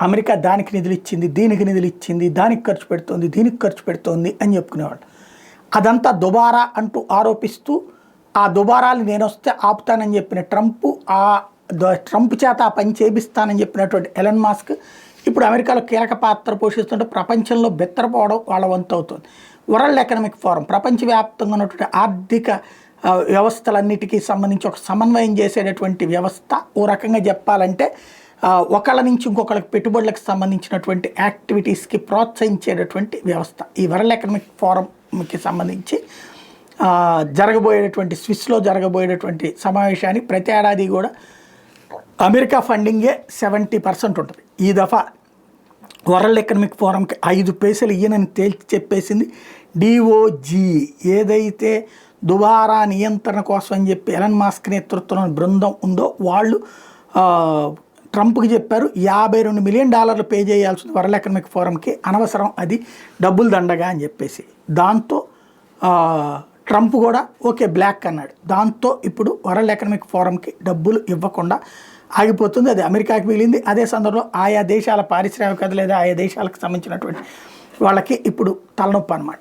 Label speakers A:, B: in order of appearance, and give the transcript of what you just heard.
A: America దానికి నిధులు ఇచ్చింది, దీనికి నిధులు ఇచ్చింది, దానికి ఖర్చు పెడుతోంది, దీనికి ఖర్చు పెడుతోంది అని చెప్పుకునేవాళ్ళు. అదంతా దుబారా అంటూ ఆరోపిస్తూ ఆ దుబారాలు నేను వస్తే ఆపుతానని చెప్పిన ట్రంప్ చేత ఆ పని చేపిస్తానని చెప్పినటువంటి ఎలన్ మాస్క్ ఇప్పుడు అమెరికాలో కీలక పాత్ర పోషిస్తుంటే ప్రపంచంలో బెత్తరపోవడం వాళ్ళ వంతు అవుతుంది. వరల్డ్ ఎకనామిక్ ఫోరం ప్రపంచవ్యాప్తంగా ఉన్నటువంటి ఆర్థిక వ్యవస్థలన్నిటికీ సంబంధించి ఒక సమన్వయం చేసేటటువంటి వ్యవస్థ. ఓ రకంగా చెప్పాలంటే ఒకళ్ళ నుంచి ఇంకొకళ్ళకి పెట్టుబడులకు సంబంధించినటువంటి యాక్టివిటీస్కి ప్రోత్సహించేటటువంటి వ్యవస్థ. ఈ వరల్డ్ ఎకనామిక్ ఫోరంకి సంబంధించి జరగబోయేటటువంటి స్విస్లో జరగబోయేటటువంటి సమావేశానికి ప్రతి ఏడాది కూడా అమెరికా ఫండింగే 70% ఉంటుంది. ఈ దఫా వరల్డ్ ఎకనామిక్ ఫోరంకి 5 పైసలు ఇయ్యనని తేల్చి చెప్పేసింది. డిఓజీ ఏదైతే దుబారా నియంత్రణ కోసం అని చెప్పి ఎలన్ మాస్క్ నేతృత్వంలోని బృందం ఉందో వాళ్ళు ట్రంప్కి చెప్పారు $52 మిలియన్ పే చేయాల్సింది వరల్డ్ ఎకనామిక్ ఫోరంకి, అనవసరం, అది డబ్బులు దండగా అని చెప్పేసి. దాంతో ట్రంప్ కూడా ఓకే బ్లాక్ అన్నాడు. దాంతో ఇప్పుడు వరల్డ్ ఎకనామిక్ ఫోరంకి డబ్బులు ఇవ్వకుండా ఆగిపోతుంది. అది అమెరికాకి మిగిలింది. అదే సందర్భంలో ఆయా దేశాల పారిశ్రామికవేత్తలు లేదా ఆయా దేశాలకు సంబంధించినటువంటి వాళ్ళకి ఇప్పుడు తలనొప్పి అన్నమాట.